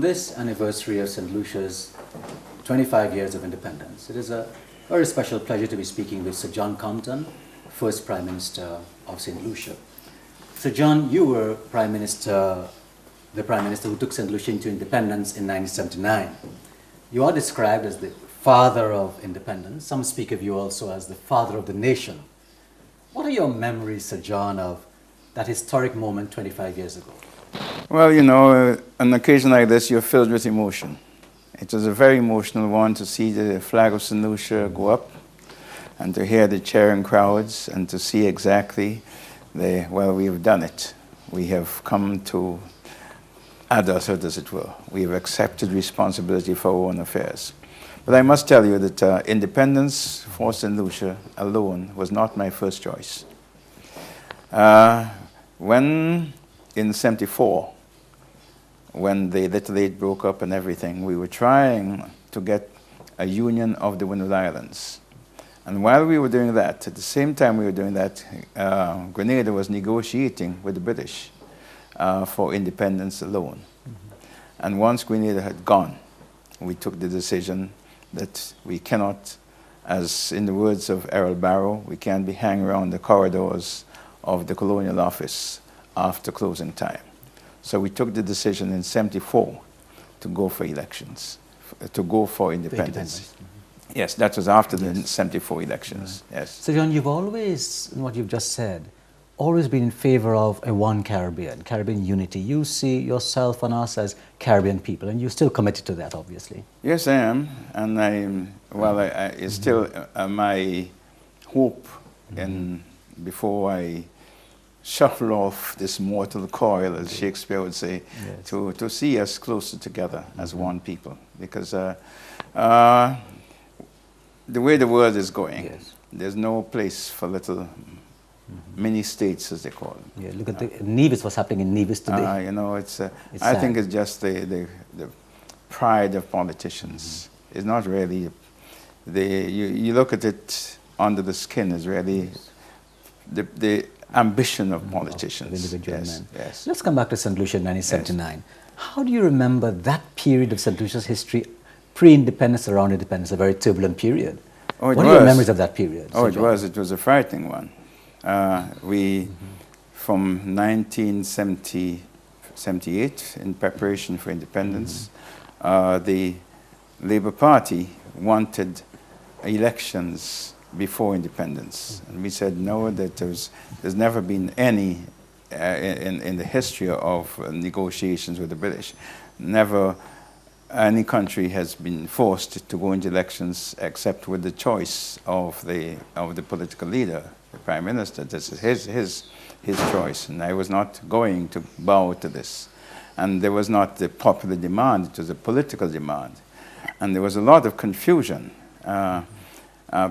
this anniversary of St. Lucia's 25 years of independence, it is a very special pleasure to be speaking with Sir John Compton, first Prime Minister of St. Lucia. Sir John, you were the Prime Minister who took St. Lucia into independence in 1979. You are described as the father of independence. Some speak of you also as the father of the nation. What are your memories, Sir John, of that historic moment 25 years ago? Well, you know, an occasion like this, you're filled with emotion. It was a very emotional one to see the flag of St. Lucia go up and to hear the cheering crowds and to see exactly well, we have done it. We have come to adulthood, as it were. We have accepted responsibility for our own affairs. But I must tell you that independence for St. Lucia alone was not my first choice. When in '74, when the Little Eight broke up and everything, we were trying to get a union of the Windward Islands. And while we were doing that, at the same time we were doing that, Grenada was negotiating with the British for independence alone. And once Grenada had gone, we took the decision that we cannot, as in the words of Errol Barrow, we can't be hanging around the corridors of the colonial office after closing time. So we took the decision in '74 to go for elections, to go for independence. Yes, that was after the '74 elections. Right. Yes. So John, you've always, in what you've just said, always been in favor of a one Caribbean unity. You see yourself and us as Caribbean people, and you're still committed to that, obviously. Yes, I am, and it's still my hope, and before I shuffle off this mortal coil, as Shakespeare would say, yes, to see us closer together as one people, because the way the world is going, yes, there's no place for little mini states, as they call them. Yeah, look at Nevis, what's happening in Nevis today. You know, I think it's just the pride of politicians. It's not really, you look at it under the skin, is really the ambition of politicians. Yes, men. Yes. Let's come back to St. Lucia in 1979. Yes. How do you remember that period of St. Lucia's history, pre-independence, around independence, a very turbulent period? What are your memories of that period? Oh, it was a frightening one. From 1978, in preparation for independence, the Labour Party wanted elections before independence. And we said no, that there's never been any in the history of negotiations with the British. Never any country has been forced to go into elections except with the choice of the political leader, the Prime Minister. This is his choice, and I was not going to bow to this. And there was not the popular demand, it was a political demand. And there was a lot of confusion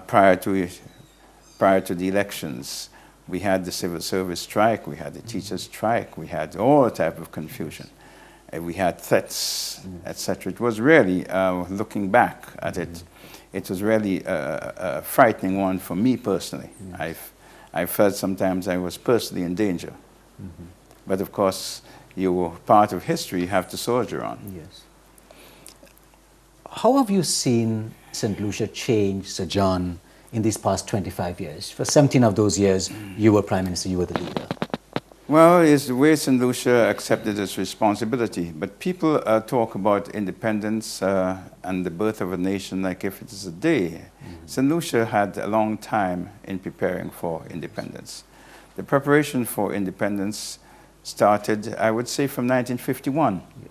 prior to the elections. We had the civil service strike, we had the teachers' strike, we had all type of confusion. We had threats, etc. It was really, looking back at it, it was really a frightening one for me personally. I felt sometimes I was personally in danger. But of course, you're part of history, you have to soldier on. Yes. How have you seen St. Lucia change, Sir John, in these past 25 years? For 17 of those years, you were Prime Minister, you were the leader. Well, it's the way St. Lucia accepted its responsibility. But people talk about independence and the birth of a nation like if it is a day. St. Lucia had a long time in preparing for independence. The preparation for independence started, I would say, from 1951. Yes.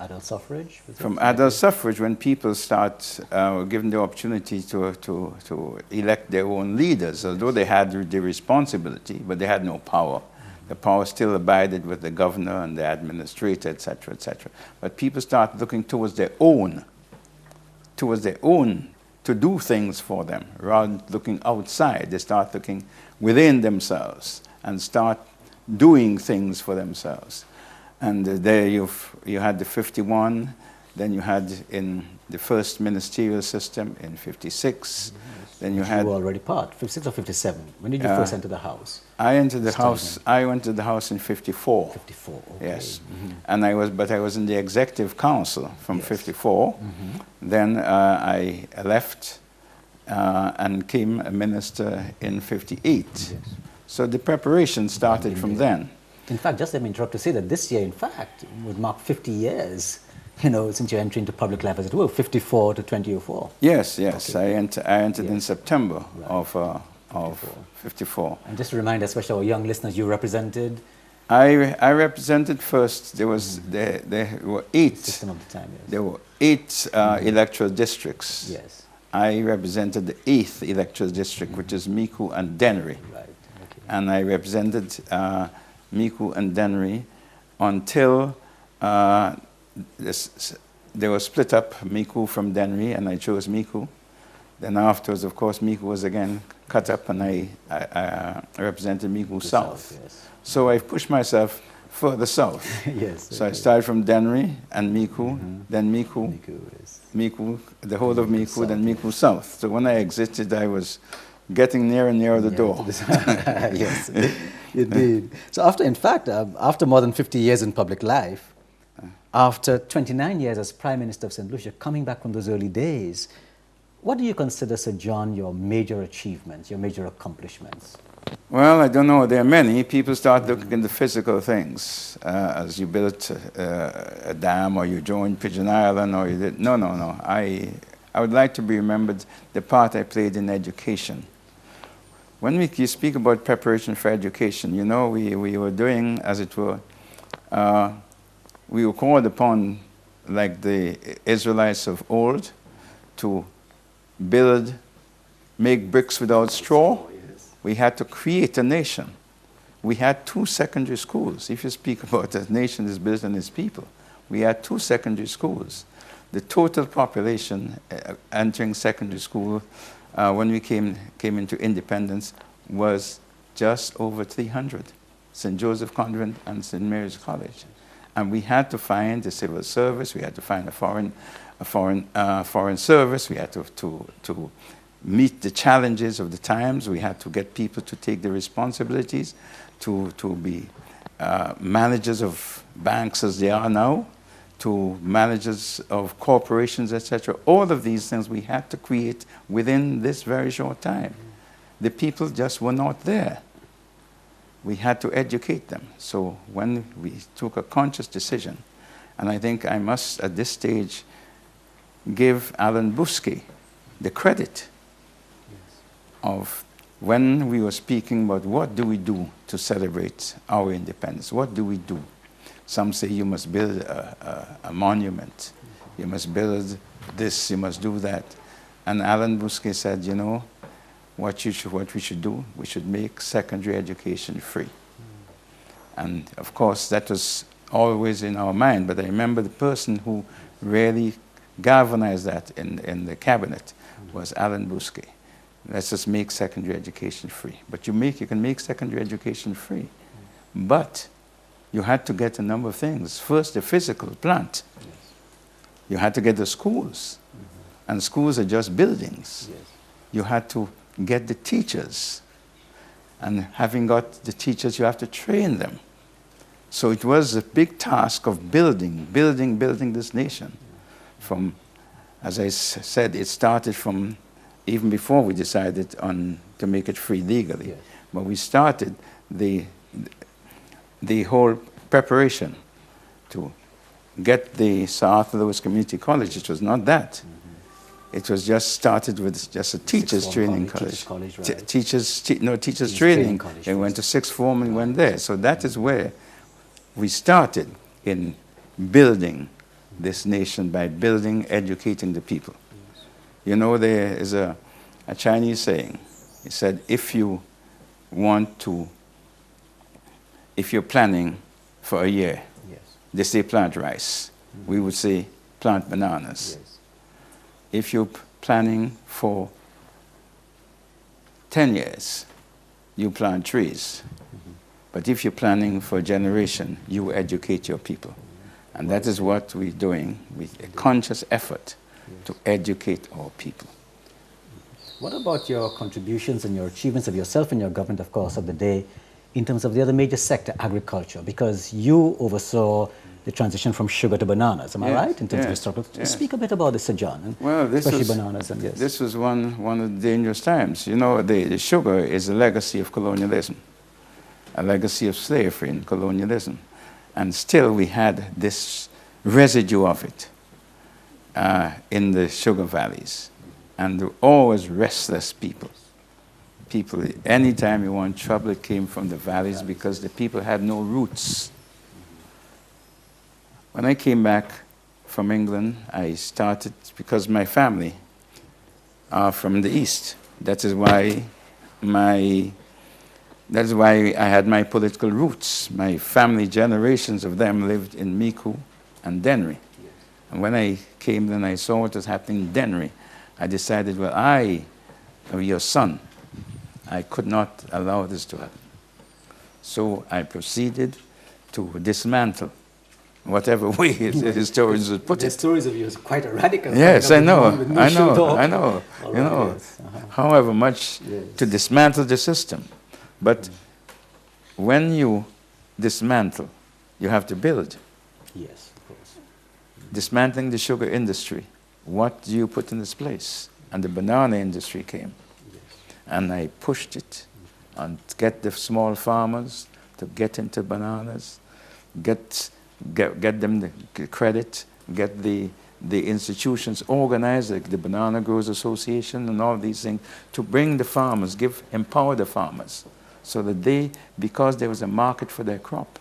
Adult suffrage? From adult suffrage, when people start given the opportunity to elect their own leaders, although they had the responsibility, but they had no power. The power still abided with the governor and the administrator, etc., etc. But people start looking towards their own to do things for them, rather than looking outside. They start looking within themselves and start doing things for themselves. And there you had the 51, then you had in the first ministerial system in 56, Then you You had... were already part, 56 or 57. When did you first enter the House? I entered the Starting House, I went to the House in 54. 54, okay. Yes. And but I was in the Executive Council from Yes. 54. Then I left and became a minister in 58. Yes. So the preparation started from then. In fact, just let me interrupt to say that this year, in fact, would mark 50 years, you know, since your entry into public life, as it were, 54 to 2004. Yes, yes. Okay. I entered in Yes. September Right. of 54. And just to remind especially our young listeners, you represented I represented first, there were 8. system of the time, yes. There were 8 electoral districts. Yes. I represented the 8th electoral district, which is Micoud and Dennery. Right. Okay. And I represented Micoud and Dennery until they were split up, Micoud from Dennery, and I chose Micoud. Then afterwards, of course, Micoud was again cut up, and I represented Micoud South. Yes. So I pushed myself further south. Yes. So I started from Dennery and Micoud, then Micoud, Micoud is the whole of Micoud, South, and Micoud South. So when I exited, I was getting nearer and nearer the door. Yes, indeed. So after, in fact, after more than 50 years in public life, after 29 years as Prime Minister of St. Lucia, coming back from those early days, what do you consider, Sir John, your major achievements, your major accomplishments? Well, I don't know. There are many. People start looking at the physical things, as you built a dam, or you joined Pigeon Island, or you did. No. I would like to be remembered the part I played in education. When you speak about preparation for education, you know, we were doing, as it were, we were called upon, like the Israelites of old, to make bricks without straw. We had to create a nation. We had 2 secondary schools. If you speak about a nation is built on its people, we had 2 secondary schools. The total population entering secondary school when we came into independence was just over 300. St. Joseph Convent and St. Mary's College. And we had to find the civil service, we had to find a foreign service, we had to meet the challenges of the times, we had to get people to take the responsibilities, to be managers of banks as they are now, to managers of corporations, etc. All of these things we had to create within this very short time. The people just were not there. We had to educate them. So when we took a conscious decision, and I think I must at this stage give Alan Busquet the credit of when we were speaking about what do we do to celebrate our independence, what do we do? Some say you must build a monument, you must build this, you must do that. And Alan Busquet said, you know, what we should do, we should make secondary education free. And of course that was always in our mind, but I remember the person who really galvanized that in the cabinet was Alan Busquet. Let's just make secondary education free. But you can make secondary education free. But you had to get a number of things. First, the physical plant. Yes. You had to get the schools. And schools are just buildings. Yes. You had to get the teachers. And having got the teachers, you have to train them. So it was a big task of building this nation. From, as I said, it started from even before we decided to make it free legally. Yes. But we started the whole preparation to get the Sir Arthur Lewis Community College. It was not that. It was just started with just a teachers training college. Teachers training college. They went to sixth form and went there. So that is where we started in building this nation, by educating the people. You know, there is a Chinese saying. It said, if you're planning for a year, yes, they say plant rice. We would say plant bananas. Yes. If you're planning for 10 years, you plant trees. But if you're planning for a generation, you educate your people. And that is what we're doing with a conscious effort to educate our people. What about your contributions and your achievements of yourself and your government, of course, of the day in terms of the other major sector, agriculture? Because you oversaw the transition from sugar to bananas, am I right? In terms of historical. Speak a bit about this, Sir John, and well, especially bananas. And yes. This was one of the dangerous times. You know, the sugar is a legacy of colonialism, a legacy of slavery and colonialism. And still we had this residue of it in the sugar valleys. And there were always restless people. People, anytime you want trouble, it came from the valleys because the people had no roots. When I came back from England, I started, because my family are from the East. That is why I had my political roots. My family, generations of them lived in Miku and Dennery. And when I came then I saw what was happening in Dennery, I decided, well, I am your son. I could not allow this to happen. So I proceeded to dismantle, whatever way the historians would put it. The stories of you is quite a radical. Yes, I know. All You know, right, yes. however much to dismantle the system. But when you dismantle, you have to build. Yes, of course. Dismantling the sugar industry, what do you put in its place? And the banana industry came. Yes. And I pushed it and get the small farmers to get into bananas, get them the credit, get the institutions organized, like the Banana Growers Association and all these things, to bring the farmers, empower the farmers, so that they, because there was a market for their crop,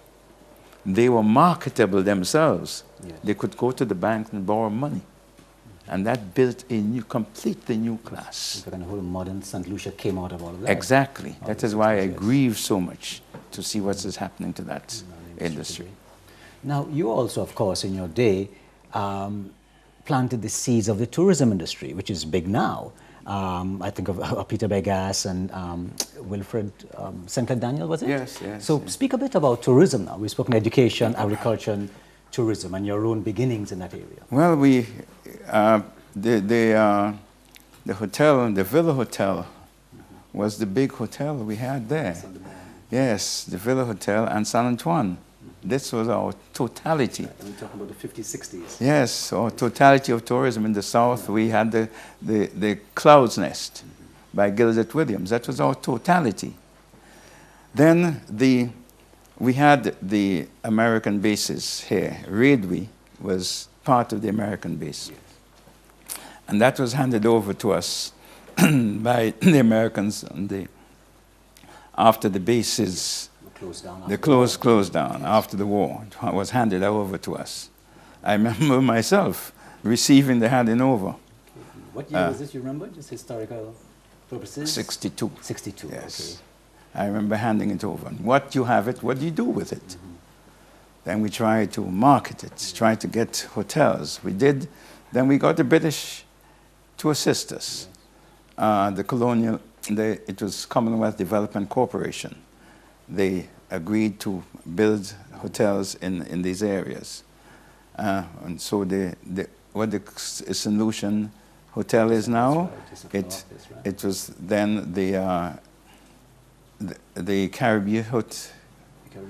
they were marketable themselves. Yes. They could go to the bank and borrow money. And that built a completely new class. And the whole modern St. Lucia came out of all of that. Exactly. All That these is why I things, yes. grieve so much to see what is happening to that industry. Now, you also, of course, in your day, planted the seeds of the tourism industry, which is big now. I think of Peter Begas and Wilfred Sinclair Daniel, was it? Yes, yes. So speak a bit about tourism now. We've spoken education, agriculture, and tourism, and your own beginnings in that area. Well, the hotel, the Villa Hotel, was the big hotel we had there. Yes, the Villa Hotel and San Antoine. This was our totality. And we're talking about the 50s, 60s. Yes, our totality of tourism in the south. We had the Cloud's Nest by Gilbert Williams. That was our totality. Then we had the American bases here. Radwe was part of the American base. And that was handed over to us by the Americans after the bases. Closed down after the war. It was handed over to us. I remember myself receiving the handing over. What year was this, you remember? Just historical purposes? 62. 62, yes. okay. I remember handing it over. What you have it, what do you do with it? Then we tried to market it, tried to get hotels. We did. Then we got the British to assist us. It was Commonwealth Development Corporation. They agreed to build hotels in these areas. And so what the St. Lucian Hotel is now, it was then the Caribbean Hotel. There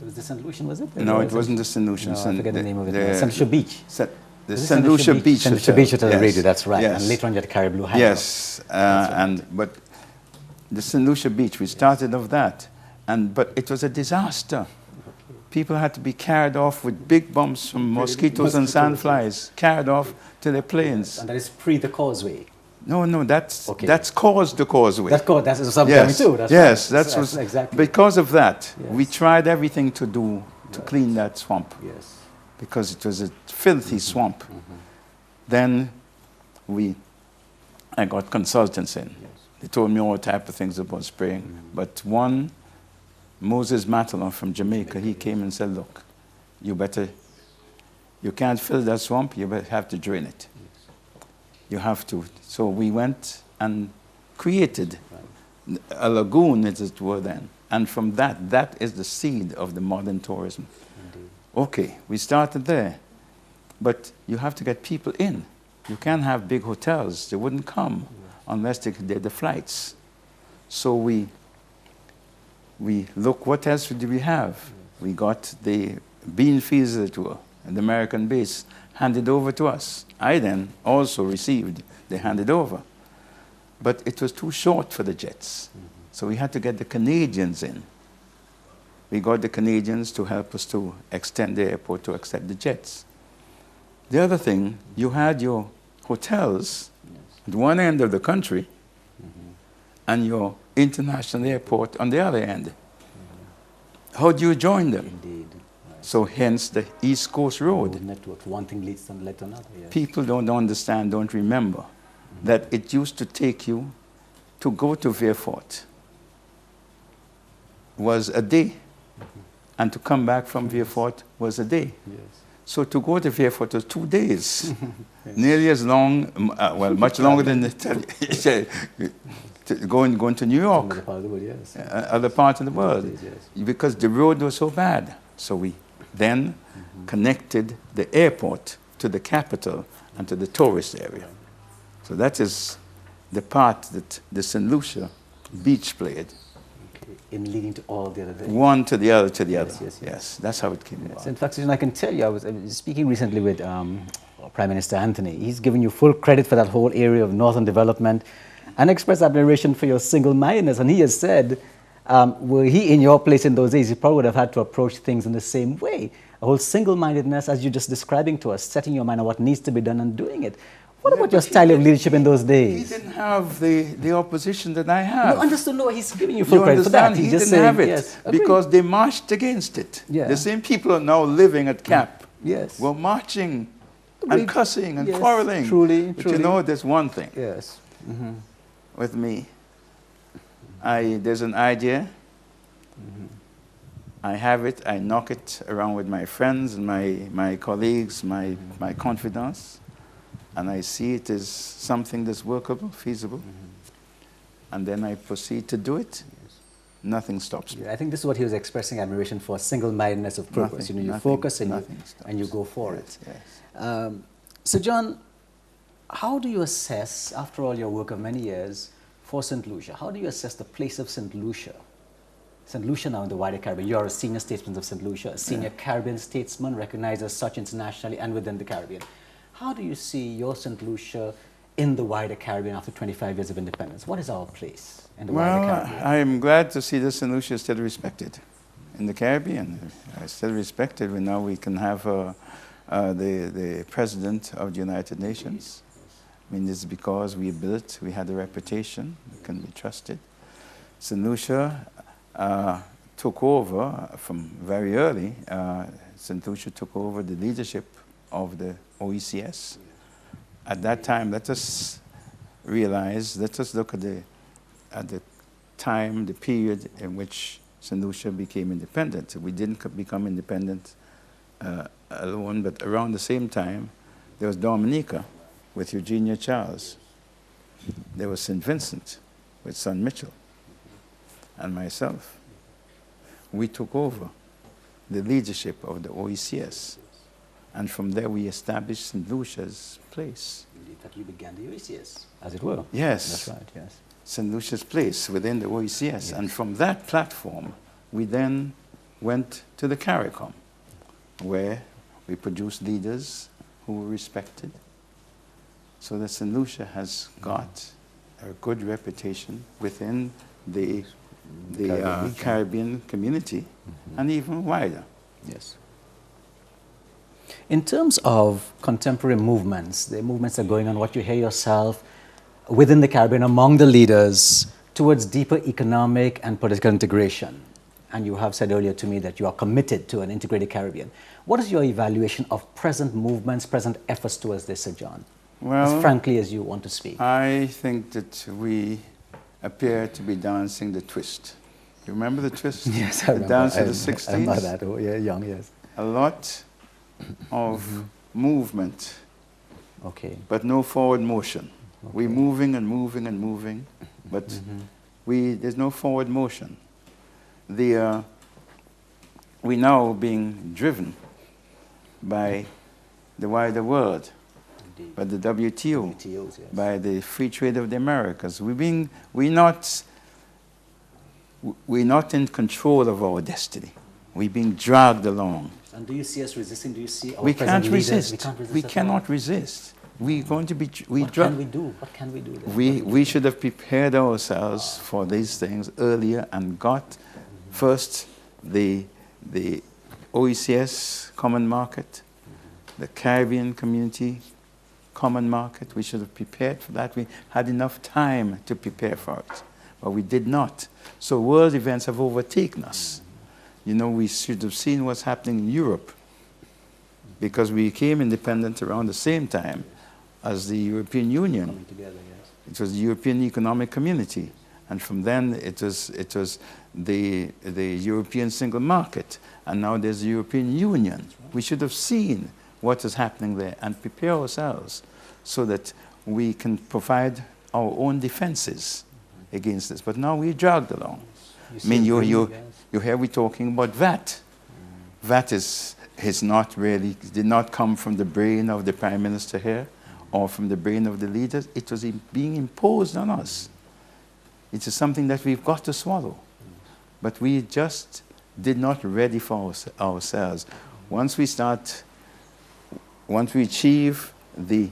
was the St. Lucian, was it? No, it wasn't the St. Lucian. No, I forget the name of it. St. Lucia Beach. The St. Lucia Beach St. Lucia Beach Hotel, yes. Radio, that's right. Yes. And later on you had Caribou High. Yes, right. But the St. Lucia Beach, we started off that, but it was a disaster. People had to be carried off with big bumps from mosquitoes and sandflies, carried off to their planes. And that is pre the causeway. No, that's caused the causeway. That's what I'm coming to. That's exactly. Because of that, we tried everything to do to clean that swamp. Yes. Because it was a filthy swamp. Then I got consultants in. Yes. They told me all type of things about spraying. But one, Moses Matalon from Jamaica, he came and said, look, you can't fill that swamp, you have to drain it. You have to. So we went and created a lagoon, as it were then. And from that is the seed of the modern tourism. Indeed. Okay, we started there. But you have to get people in. You can't have big hotels. They wouldn't come. unless they did the flights. So we look, what else did we have? We got the bean fields that were at the American base handed over to us. I then also received, they handed over. But it was too short for the jets. So we had to get the Canadians in. We got the Canadians to help us to extend the airport to accept the jets. The other thing, you had your hotels at one end of the country and your international airport on the other end. How do you join them? Indeed. So hence the East Coast Road. Network. One thing leads to another. Yes. People don't understand, don't remember that it used to take you to go to Veerfort was a day, and to come back from Veerfort was a day. Yes. So to go to Veerfort was 2 days, nearly as long, well, much longer than going to New York, other parts of the world, because the road was so bad. So we then connected the airport to the capital and to the tourist area. So that is the part that the St. Lucia beach played. Okay. In leading to all the other things. One to the other to the other. Yes, Yes, that's how it came about. In fact, I can tell you, I was speaking recently with Prime Minister Anthony. He's given you full credit for that whole area of northern development and expressed admiration for your single-mindedness. And he has said, were he in your place in those days, he probably would have had to approach things in the same way. A whole single-mindedness, as you're just describing to us, setting your mind on what needs to be done and doing it. What about your style of leadership in those days? He didn't have the opposition that I have. No, understood. No, he's giving you full credit for that. He didn't have it, yes, because they marched against it. Yeah. The same people are now living at Cap. Yes. Were marching and cussing and quarreling. Truly, but truly. you know, there's one thing. Yes. With me. There's an idea. I have it. I knock it around with my friends and my colleagues, my confidants. And I see it as something that's workable, feasible. And then I proceed to do it. Nothing stops me. Yeah, I think this is what he was expressing admiration for, single-mindedness of purpose. Nothing, you focus and you go for it. Yes. So John, how do you assess, after all your work of many years, for St. Lucia, how do you assess the place of St. Lucia? St. Lucia now in the wider Caribbean. You're a senior statesman of St. Lucia, a senior Caribbean statesman recognized as such internationally and within the Caribbean. How do you see your St. Lucia in the wider Caribbean after 25 years of independence? What is our place in the wider Caribbean? I am glad to see that St. Lucia is still respected in the Caribbean. Still respected. Now we can have the President of the United Nations. I mean, it's because we built, we had a reputation, we can be trusted. St. Lucia took over from very early. St. Lucia took over the leadership of the OECS. At that time, let us realize, let us look at the time, the period in which St. Lucia became independent. We didn't become independent alone, but around the same time, there was Dominica with Eugenia Charles. There was St. Vincent with Son Mitchell and myself. We took over the leadership of the OECS. And from there, we established St. Lucia's place. Indeed, that you began the OECS, as it were. Yes. That's right, yes. St. Lucia's place within the OECS. Yes. And from that platform, we then went to the CARICOM, where we produced leaders who were respected. So that St. Lucia has got a good reputation within the Caribbean community and even wider. Yes. In terms of contemporary movements, the movements that are going on, what you hear yourself within the Caribbean among the leaders towards deeper economic and political integration, and you have said earlier to me that you are committed to an integrated Caribbean. What is your evaluation of present movements, present efforts towards this, Sir John? Well, as frankly as you want to speak. I think that we appear to be dancing the twist. You remember the twist? Yes, I remember. The dance of the 60s? I remember that. Oh, yeah, young, yes. A lot of movement, but no forward motion. We're moving and moving and moving, but there's no forward motion. We're now being driven by the wider world. Indeed. by the WTO, WTOs, yes. by the Free Trade of the Americas. We're not in control of our destiny. We're being dragged along. And do you see us resisting? Do you see our We present can't leaders? resist. We can't resist We at all? cannot resist. We're going to be. What can we do? What can we do then? We should have prepared ourselves for these things earlier and got first the OECS common market, the Caribbean community common market. We should have prepared for that. We had enough time to prepare for it, but we did not. So world events have overtaken us. You know, we should have seen what's happening in Europe, because we became independent around the same time as the European Union. Coming together, yes. It was the European Economic Community, and from then it was the European single market, and now there's the European Union. Right. We should have seen what is happening there and prepare ourselves so that we can provide our own defenses against this. But now we're dragged along. I mean, you hear we talking about VAT. VAT is not really, did not come from the brain of the Prime Minister here or from the brain of the leaders. It was being imposed on us. It is something that we've got to swallow. But we just did not ready for ourselves. Once we achieve the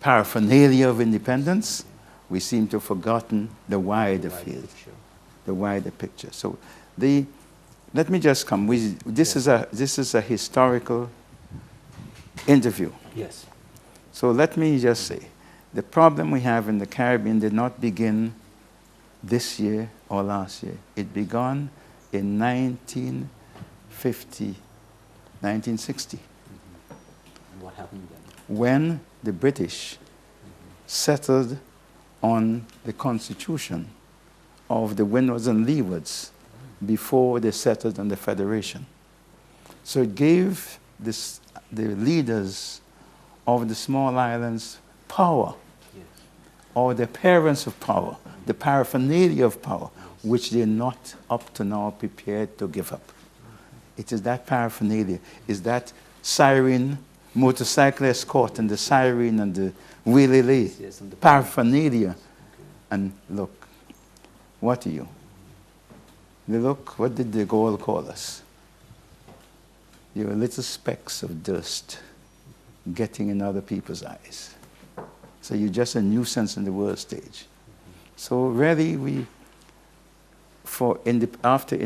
paraphernalia of independence, we seem to have forgotten the wider field, the wider picture. So let me just come. This is a historical interview. Yes. So let me just say, the problem we have in the Caribbean did not begin this year or last year. It began in 1950, 1960. And what happened then? When the British settled on the constitution of the windwards and leewards before they settled on the Federation. So it gave the leaders of the small islands power, yes, or the parents of power, the paraphernalia of power, yes, which they're not up to now prepared to give up. It is that paraphernalia, is that siren, motorcycle escort, and the siren and the wheelie, yes, and the paraphernalia. Okay. And look, what are you? Look, what did de Gaulle call us? You're little specks of dust getting in other people's eyes. So you're just a nuisance in the world stage. So really, after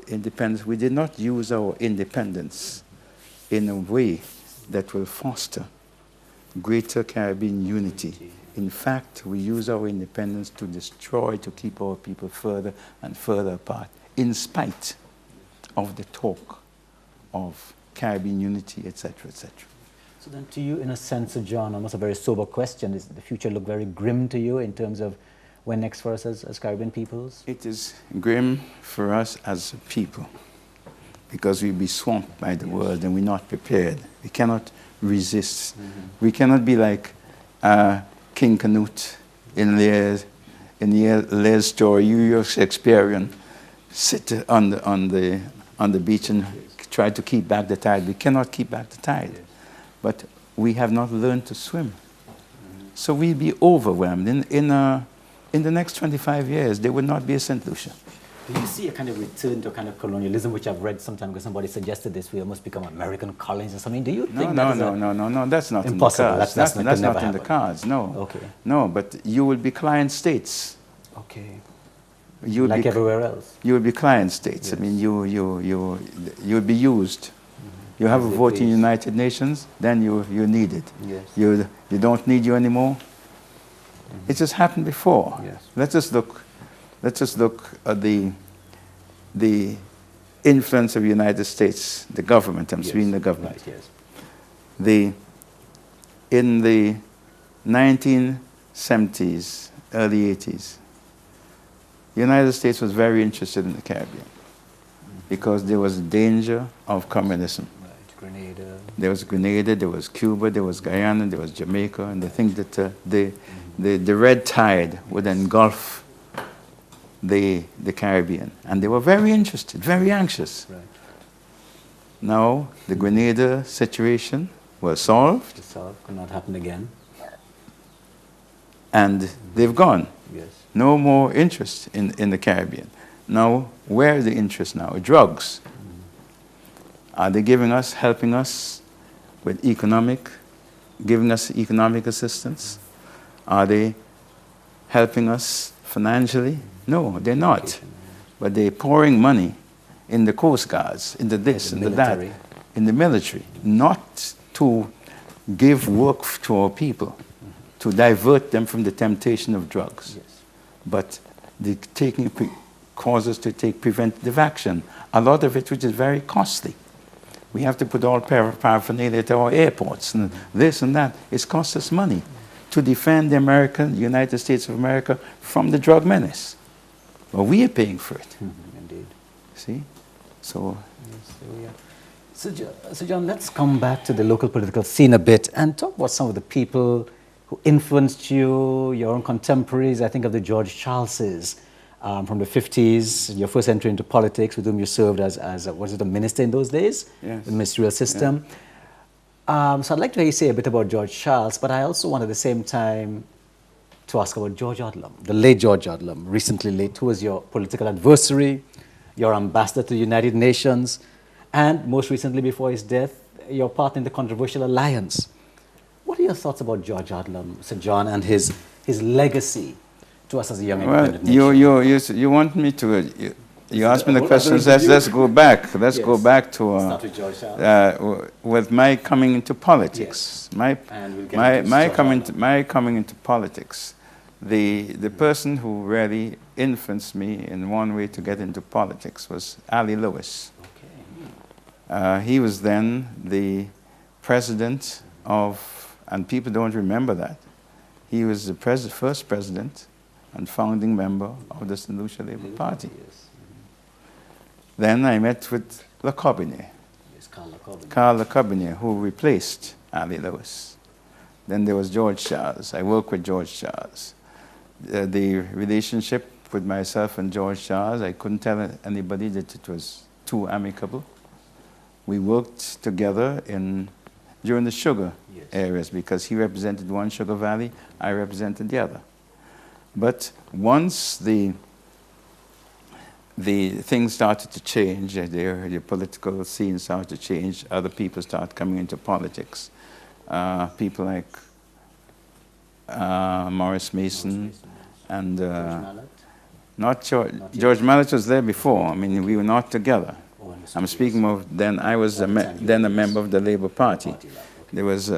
independence, we did not use our independence in a way that will foster greater Caribbean unity. In fact, we use our independence to destroy, to keep our people further and further apart, in spite of the talk of Caribbean unity, etc., etc. So then to you, in a sense, John, almost a very sober question, does the future look very grim to you in terms of when next for us as Caribbean peoples? It is grim for us as a people because we'll be swamped by the world and we're not prepared. We cannot resist. Mm-hmm. We cannot be like King Canute in Lear's story, you're Shakespearean, sit on the beach and try to keep back the tide. We cannot keep back the tide. Yes. But we have not learned to swim. Mm-hmm. So we'll be overwhelmed. In the next 25 years, there will not be a St. Lucia. Do you see a kind of return to a kind of colonialism, which I've read sometime because somebody suggested this, we almost become American colonies or something? Do you think no, that's not impossible? In the cards. That's not in the cards, no. Okay. No, but you will be client states. Okay. Like everywhere else? You will be client states. Yes. I mean, you will be used. Mm-hmm. You have a vote in the United Nations, then you need it. Yes. You don't need you anymore. Mm-hmm. It has happened before. Yes. Let's just look at the influence of the United States, the government. I'm speaking the government. Right, yes. In the 1970s, early 80s, the United States was very interested in the Caribbean because there was danger of communism. Right, Grenada. There was Grenada, there was Cuba, there was Guyana, there was Jamaica, and they think that the red tide would engulf the Caribbean. And they were very interested, very anxious. Right. Now, the Grenada situation were solved, To solve, could not happen again. and they've gone. Yes. No more interest in the Caribbean. Now, where is the interest now? Drugs. Are they giving us, helping us with giving us economic assistance? Are they helping us financially? No, they're not. But they're pouring money in the Coast Guards, into this, into that, in the military, not to give work to our people, to divert them from the temptation of drugs. Yes. But they're cause us to take preventative action, a lot of it which is very costly. We have to put all paraphernalia at our airports, and this and that. It's cost us money to defend the United States of America from the drug menace. Well, we are paying for it. Indeed. See? So... Yes, there we are. So, John, let's come back to the local political scene a bit and talk about some of the people who influenced you, your own contemporaries. I think of the George Charleses from the 50s, your first entry into politics, with whom you served as was it a minister in those days? Yes. The ministerial system. Yeah. So I'd like to hear you say a bit about George Charles, but I also want at the same time to ask about George Odlum, the late George Odlum, recently late, who was your political adversary, your ambassador to the United Nations, and most recently, before his death, your partner in the controversial alliance. What are your thoughts about George Odlum, Sir John, and his legacy to us as a young independent nation? You want me to... You asked me the questions. Let's go back. Let's go back to start with George Charles. With my coming into politics. Yes. My coming into politics. The person who really influenced me in one way to get into politics was Ali Lewis. Okay. He was then the president of, and people don't remember that, he was the first president and founding member of the St. Lucia Labour Party. Yes. Then I met with Le Corbusier. Yes, Carl Le Corbusier, who replaced Ali Lewis. Then there was George Charles. I worked with George Charles. The relationship with myself and George Charles, I couldn't tell anybody that it was too amicable. We worked together during the sugar areas, because he represented one sugar valley, I represented the other. But once the things started to change, the political scene started to change, other people started coming into politics. People like Morris Mason and George Mallet was there before. I mean, we were not together. I'm speaking of then. I was then a member of the Labour Party. There was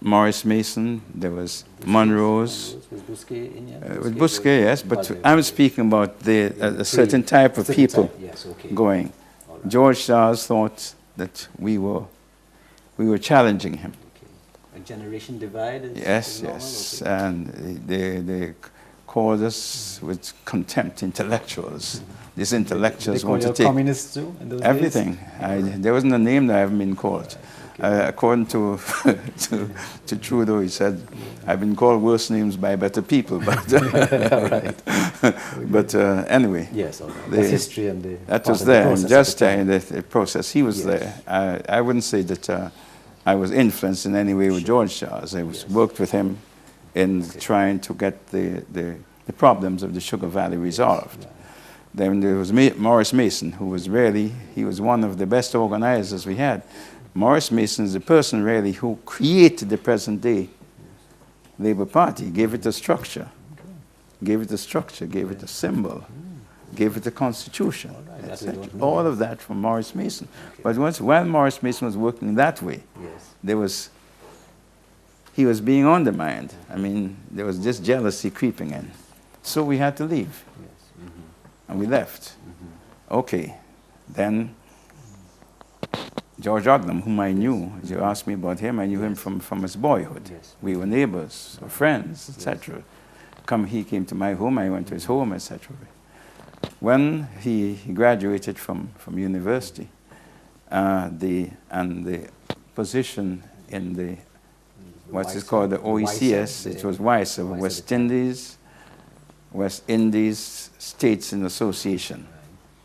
Morris Mason. There was Monroe's. With Bousquet, yes. But I'm speaking about a certain type of people going. George Charles thought that we were challenging him. A generation divide is yes, normal, yes. okay. And they called us with contempt intellectuals. These intellectuals want to take communists too, in those everything. Days? There wasn't a name that I haven't been called. According to Trudeau, he said, I've been called worse names by better people. But, but anyway. Yes, all right. That's history and the that was there. And just in the process, he was there. I wouldn't say that I was influenced in any way with George Charles. I worked with him in trying to get the problems of the Sugar Valley resolved. Then there was Morris Mason, who was he was one of the best organizers we had. Morris Mason is the person really who created the present day Labour Party, gave it a structure, gave it a symbol, gave it a constitution, etc. All of that from Morris Mason. But while Morris Mason was working that way, he was being undermined. I mean, there was just jealousy creeping in. So we had to leave. And we left. Okay. Then George Odlum, whom I knew, as you asked me about him, I knew him from his boyhood. We were neighbors, or friends, etc. He came to my home, I went to his home, etc. When he graduated from university, the position in the what's it called, the OECS, it was WISA, West Indies States in Association.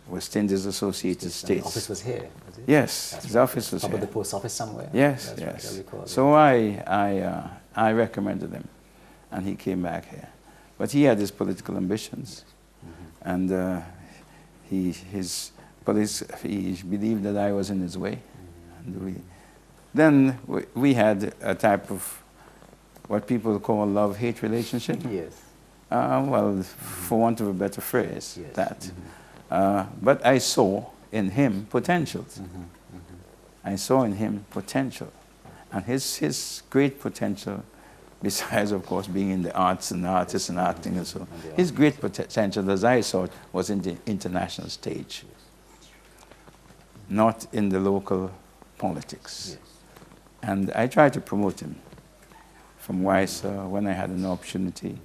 West Indies Associated The States. office was here, was it? Yes, That's his right. office was Top here. of the post office somewhere? Yes, That's yes. Right, I recall, So I recommended him, and he came back here. But he had his political ambitions, and he believed that I was in his way. And then we had a type of what people call love-hate relationship. Yes. Well, for want of a better phrase, Yes. that. But I saw in him potential. I saw in him potential. And his great potential, besides, of course, being in the arts and artists and acting and so, his great potential, as I saw it, was in the international stage, not in the local politics. Yes. And I tried to promote him from WISA when I had an opportunity.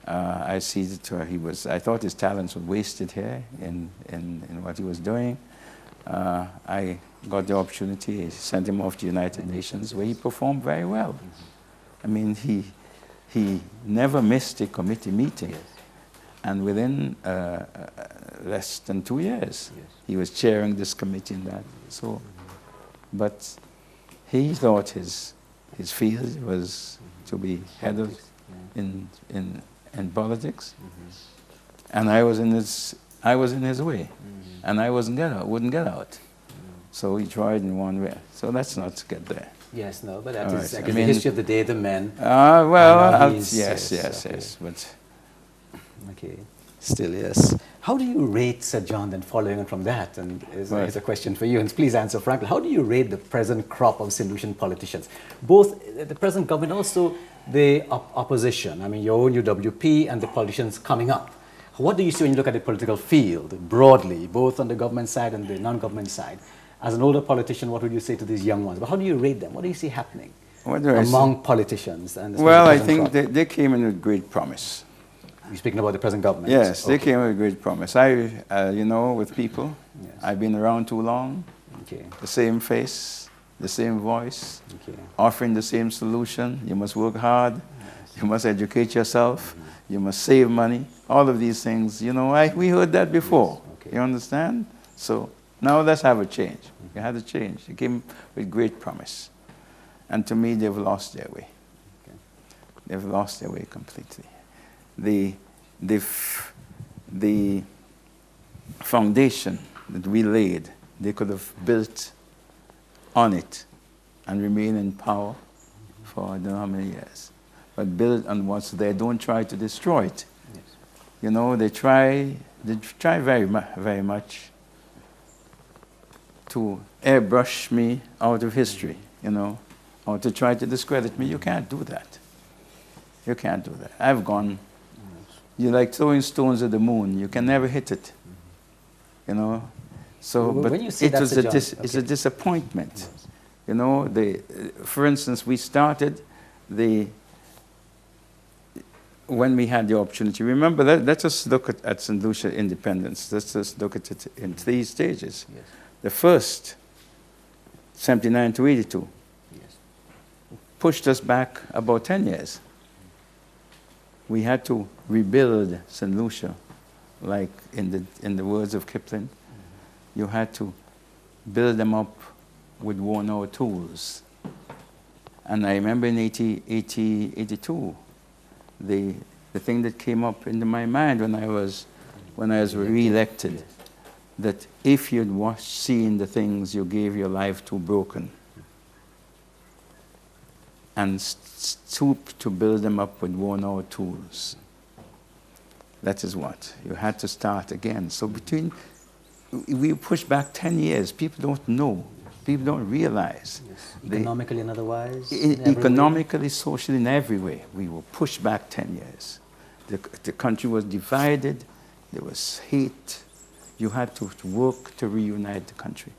I see that I thought his talents were wasted here in what he was doing. I got the opportunity, I sent him off to the United Nations, where he performed very well. I mean, he never missed a committee meeting. Yes. And within less than 2 years, Yes. he was chairing this committee and that. So, but he thought his field was to be head of in politics, and I was in his way, and I wouldn't get out. So he tried in one way. So let's not get there. Yes, no, but that All is right. the history of the day, the men. Well, he's- yes, okay. but Okay, still yes. How do you rate Sir John, then following on from that, and here's a question for you, and please answer frankly, how do you rate the present crop of St. Lucian politicians? Both the present government, also the opposition, I mean your own UWP and the politicians coming up. What do you see when you look at the political field broadly, both on the government side and the non-government side? As an older politician, what would you say to these young ones? But how do you rate them? What do you see happening among politicians? And well, I think they came in with great promise. You're speaking about the present government? Yes, okay. they came with great promise. You know, with people, Yes. I've been around too long, Okay. the same face, the same voice, Okay. offering the same solution. You must work hard, you must educate yourself, you must save money, all of these things. You know, we heard that before. Yes. Okay. You understand? So now let's have a change. You had a change. You came with great promise. And to me, they've lost their way. Okay. They've lost their way completely. The foundation that we laid, they could have built on it and remain in power for I don't know how many years. But build on what's there. Don't try to destroy it. Yes. You know, they try very much to airbrush me out of history, you know, or to try to discredit me. You can't do that. You can't do that. I've gone. You're like throwing stones at the moon. You can never hit it. You know? So, Well, but when you say it that, was Sir John, it's a disappointment. Yes. You know, for instance, we started when we had the opportunity. Remember, let's just look at St. Lucia independence. Let's just look at it in 3 stages. Yes. The first, 79 to 82, Yes. pushed us back about 10 years. We had to rebuild St. Lucia, like in the words of Kipling. You had to build them up with worn-out tools. And I remember in 82, the thing that came up into my mind when I was re-elected, Yes. that if you'd seen the things you gave your life to broken, and stoop to build them up with worn-out tools. That is what. You had to start again. So we pushed back 10 years. People don't know. People don't realize. Yes. Economically and otherwise? Economically, socially, in every way. We were pushed back 10 years. The country was divided. There was hate. You had to work to reunite the country.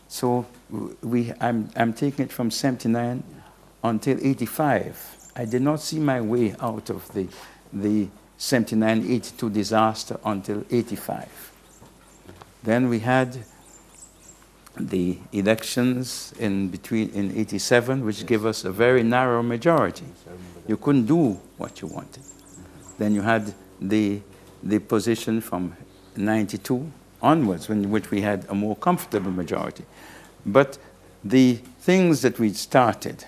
So I'm taking it from 79 until 85. I did not see my way out of the 79-82 disaster until 85. Then we had the elections in 87, which gave us a very narrow majority. You couldn't do what you wanted. Then you had the position from 92 onwards, in which we had a more comfortable majority. But the things that we'd started,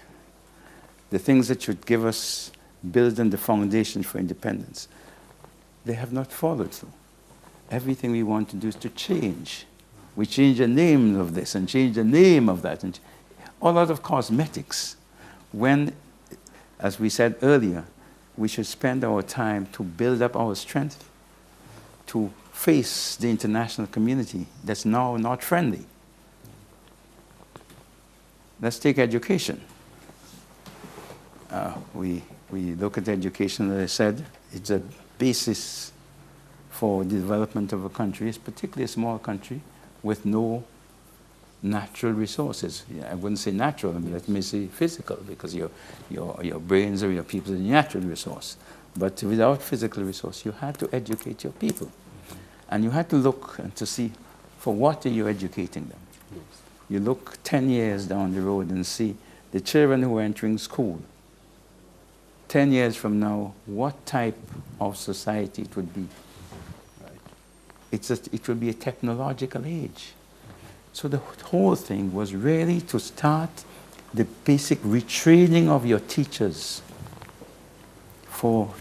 the things that should give us, build on the foundation for independence, they have not followed through. Everything we want to do is to change. We change the name of this and change the name of that, and a lot of cosmetics, when, as we said earlier, we should spend our time to build up our strength to face the international community that's now not friendly. Let's take education. We look at education, as I said, it's a basis for the development of a country, it's particularly a small country with no natural resources. Yeah, I wouldn't say natural, I mean, let me say physical, because your brains or your people is a natural resource. But without physical resource, you had to educate your people. And you had to look and to see, for what are you educating them? Yes. You look 10 years down the road and see the children who are entering school. 10 years from now, what type of society it would be? Right. It will be a technological age. So the whole thing was really to start the basic retraining of your teachers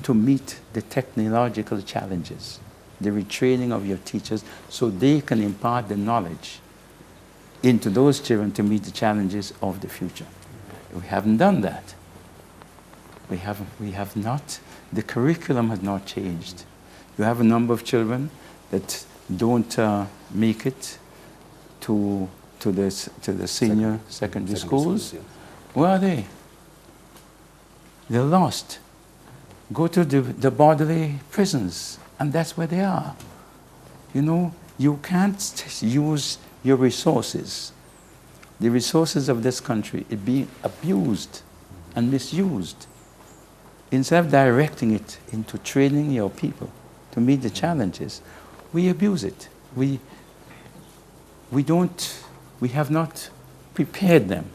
to meet the technological challenges. The retraining of your teachers so they can impart the knowledge into those children to meet the challenges of the future. We haven't done that. We have not. The curriculum has not changed. You have a number of children that don't make it to the senior secondary schools. Yeah. Where are they? They're lost. Go to the bodily prisons, and that's where they are. You know, you can't use your resources, the resources of this country, it being abused and misused. Instead of directing it into training your people to meet the challenges, we abuse it. We have not prepared them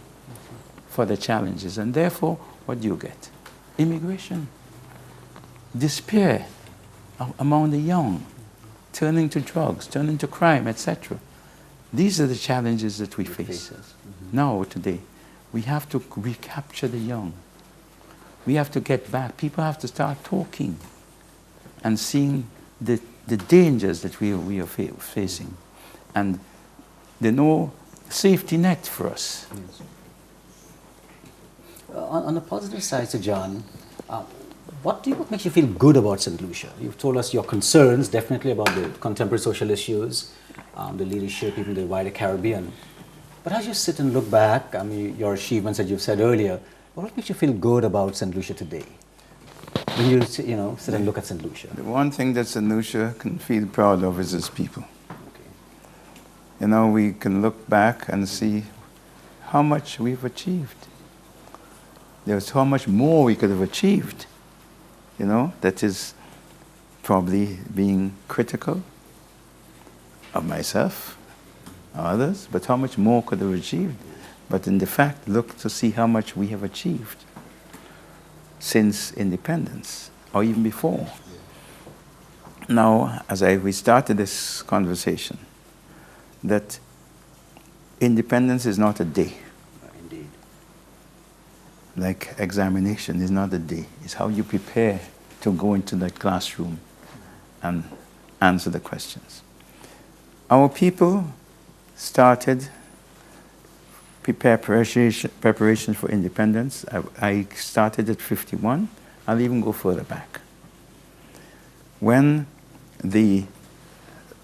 for the challenges, and therefore, what do you get? Immigration, despair among the young, turning to drugs, turning to crime, etc. These are the challenges that we face. Now, today, we have to recapture the young. We have to get back. People have to start talking and seeing the dangers that we are facing. And there's no safety net for us. Yes. On the positive side, Sir John, what makes you feel good about St. Lucia? You've told us your concerns, definitely about the contemporary social issues, the leadership, even the wider Caribbean. But as you sit and look back, I mean, your achievements that you've said earlier, what makes you feel good about St. Lucia today? When you sit and look at St. Lucia. The one thing that St. Lucia can feel proud of is its people. Okay. You know, we can look back and see how much we've achieved. There's how much more we could have achieved. You know, that is probably being critical of myself, or others, but how much more could have achieved. But in the fact, look to see how much we have achieved since independence, or even before. Now, as we started this conversation, that independence is not a day. Indeed. Like examination is not a day. It's how you prepare to go into that classroom and answer the questions. Our people started preparation for independence. I started at 51. I'll even go further back. When the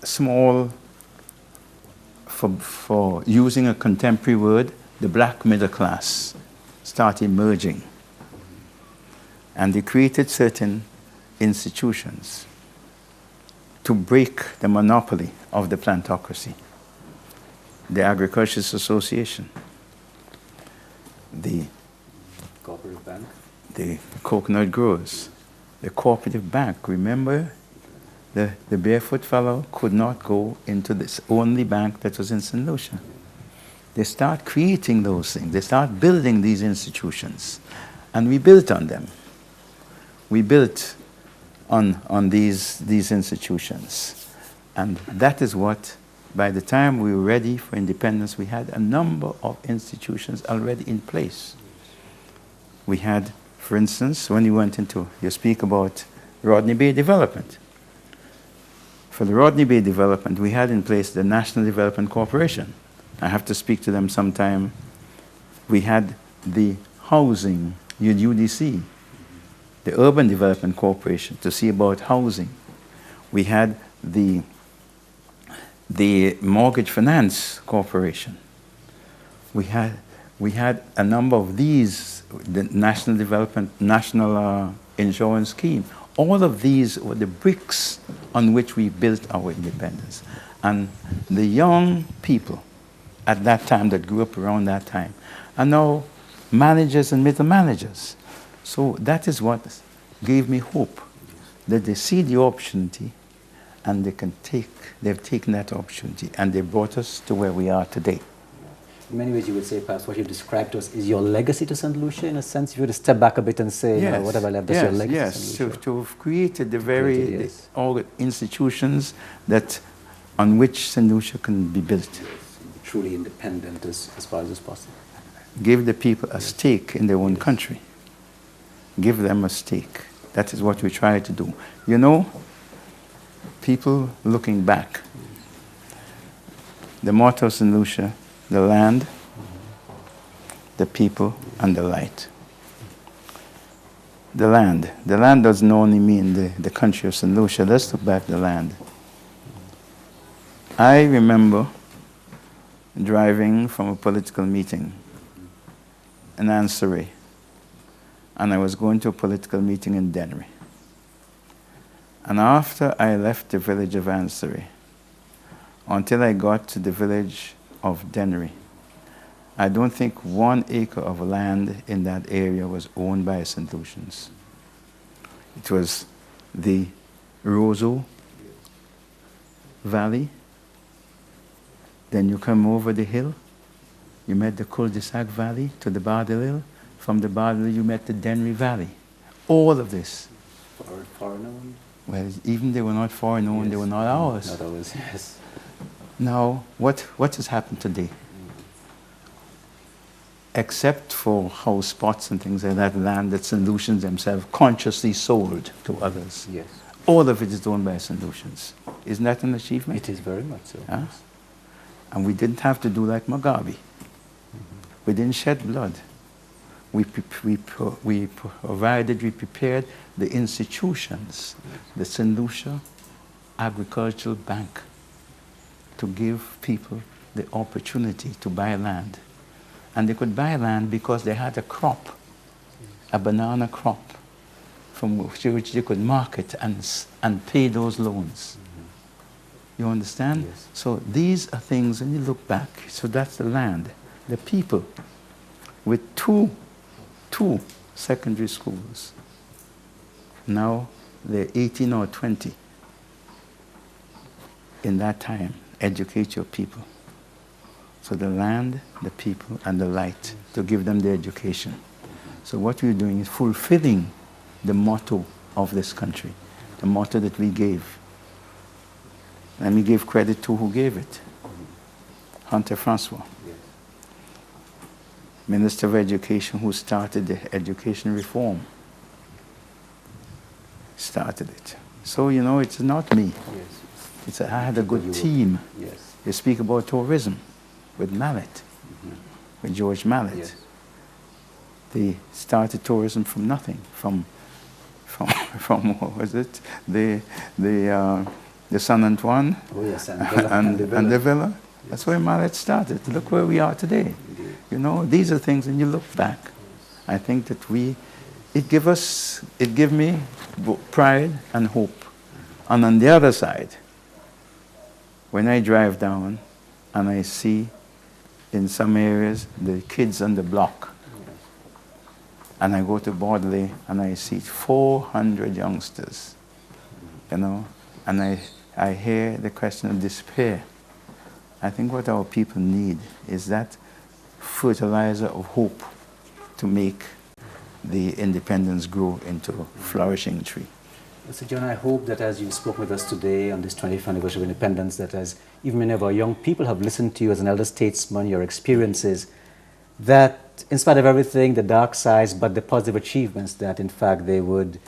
small, for using a contemporary word, the black middle class started emerging. And they created certain institutions to break the monopoly of the plantocracy. The Agricultural Association, the Cooperative Bank, the coconut growers, the cooperative bank. Remember, the barefoot fellow could not go into this only bank that was in St. Lucia. They start creating those things. They start building these institutions. And we built on them. We built on these institutions. And that is what, by the time we were ready for independence, we had a number of institutions already in place. We had, for instance, when you speak about Rodney Bay development. For the Rodney Bay development, we had in place the National Development Corporation. I have to speak to them sometime. We had the housing, UDC, the Urban Development Corporation, to see about housing. We had the Mortgage Finance Corporation. We had a number of these, the National Insurance Scheme. All of these were the bricks on which we built our independence. And the young people at that time that grew up around that time are now managers and middle managers. So that is what gave me hope, that they see the opportunity and they've taken that opportunity and they brought us to where we are today. In many ways, you would say perhaps what you described to us is your legacy to St. Lucia, in a sense. If you were to step back a bit and say, yes, what have I left as your legacy to St. Lucia? Yes, to have created all the institutions on which St. Lucia can be built. Yes, truly independent as far as is possible. Give the people a stake in their own country. Give them a stake. That is what we try to do. You know, people looking back, the motto of St. Lucia, the land, the people, and the light. The land doesn't only mean the country of St. Lucia. Let's look back at the land. I remember driving from a political meeting in Ansoray, and I was going to a political meeting in Dennery. And after I left the village of Ansoray, until I got to the village of Dennery, I don't think 1 acre of land in that area was owned by St. Lucians. It was the Roseau Valley. Then you come over the hill, you met the cul-de-sac valley to the Bardell Hill. From the Bardell you met the Dennery Valley. All of this. Foreign owned? Well, even they were not foreign owned, yes. They were not ours. Not ours, yes. Now, what has happened today? Except for house spots and things like that, land that St. Lucians themselves consciously sold to others. Yes. All of it is owned by St. Lucians. Isn't that an achievement? It is very much so. Huh? And we didn't have to do like Mugabe. We didn't shed blood. We prepared the institutions, the St. Lucia Agricultural Bank, to give people the opportunity to buy land. And they could buy land because they had a crop, a banana crop, from which they could market and pay those loans. You understand? Yes. So these are things, when you look back, so that's the land. The people, with two secondary schools, now they're 18 or 20. In that time, educate your people. So the land, the people, and the light, to give them the education. So what we're doing is fulfilling the motto of this country, the motto that we gave. Let me give credit to who gave it. Hunter Francois, Minister of Education, who started the education reform. Started it. So, you know, it's not me. Yes. I had a good team. Yes. You speak about tourism with Mallet, with George Mallet. Yes. They started tourism from nothing, from what was it? The San Antoine, oh, yes, and the Villa. Yes. That's where Mallet started. Look where we are today. Indeed. You know, these are things, and you look back. I think that it give me pride and hope. And on the other side, when I drive down and I see in some areas the kids on the block, and I go to Bordelais and I see 400 youngsters, you know, and I hear the question of despair. I think what our people need is that fertilizer of hope to make the independence grow into a flourishing tree. So John, I hope that as you spoke with us today on this 25th anniversary of independence, that as even many of our young people have listened to you as an elder statesman, your experiences, that in spite of everything, the dark sides, but the positive achievements, that in fact they would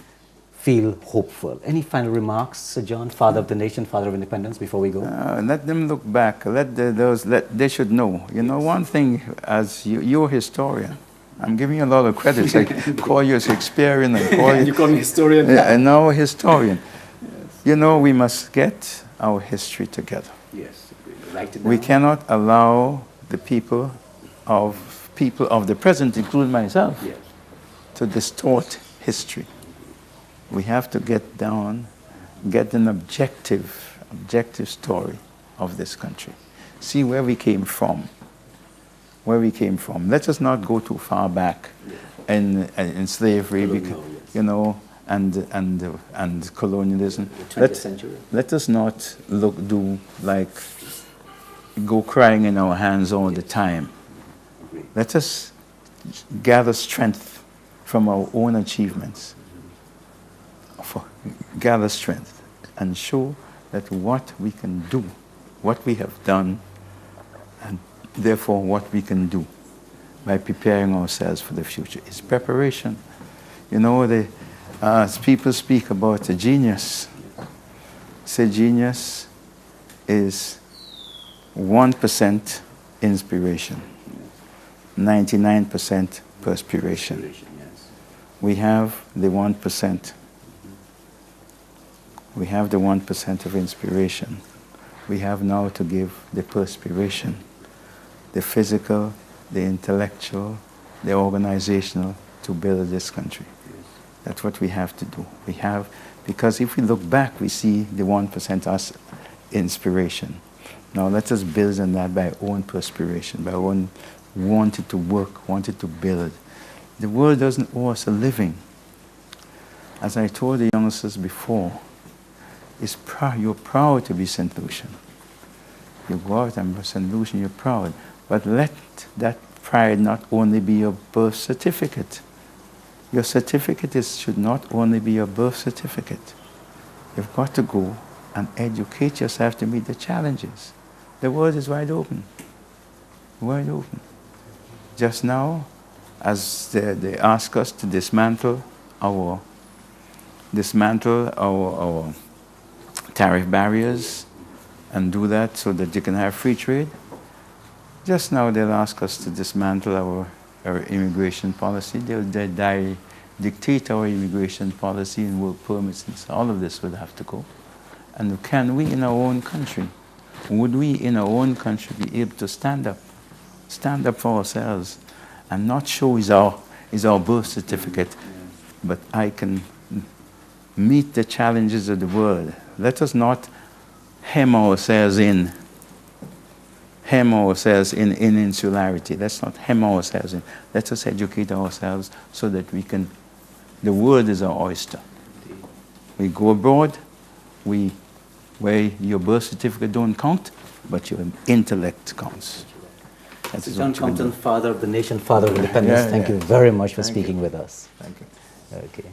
feel hopeful. Any final remarks, Sir John, father of the nation, father of independence, before we go? Let them look back. They should know. You know, one thing, as you're a historian, I'm giving you a lot of credits. I call you a Shakespearean and call you... You call me historian? Yeah, now a historian. Yes. You know, we must get our history together. Yes. Write it down. We cannot allow the people of the present, including myself, yes, to distort history. We have to get down, get an objective story of this country. See where we came from. Where we came from. Let us not go too far back in slavery, because, you know, and colonialism. The 20th century. Let us not go crying in our hands all the time. Let us gather strength from our own achievements. Gather strength and show that what we can do, what we have done, and therefore what we can do by preparing ourselves for the future is preparation. You know, as people speak about a genius, say genius is 1% inspiration, 99% perspiration. Yes. We have the 1%. We have the 1% of inspiration. We have now to give the perspiration, the physical, the intellectual, the organizational, to build this country. Yes. That's what we have to do. We have, because if we look back, we see the 1% as inspiration. Now let us build on that by our own perspiration, by our own wanted to work, wanted to build. The world doesn't owe us a living. As I told the youngsters before, you're proud to be St. Lucian. You go out and St. Lucian, you're proud. But let that pride not only be your birth certificate. Your certificate should not only be your birth certificate. You've got to go and educate yourself to meet the challenges. The world is wide open. Wide open. Just now, as they ask us to dismantle our tariff barriers and do that so that you can have free trade. Just now they'll ask us to dismantle our immigration policy. They'll dictate our immigration policy and work permits, and so all of this would have to go. And can we in our own country, would we in our own country be able to stand up for ourselves and not show is our birth certificate, but I can meet the challenges of the world. Let us not hem ourselves in insularity. Let's not hem ourselves in. Let us educate ourselves so that we can, the world is our oyster. We go abroad, where your birth certificate don't count, but your intellect counts. That's John Compton, father of the nation, father of independence. Thank you very much for speaking with us. Thank you. Okay.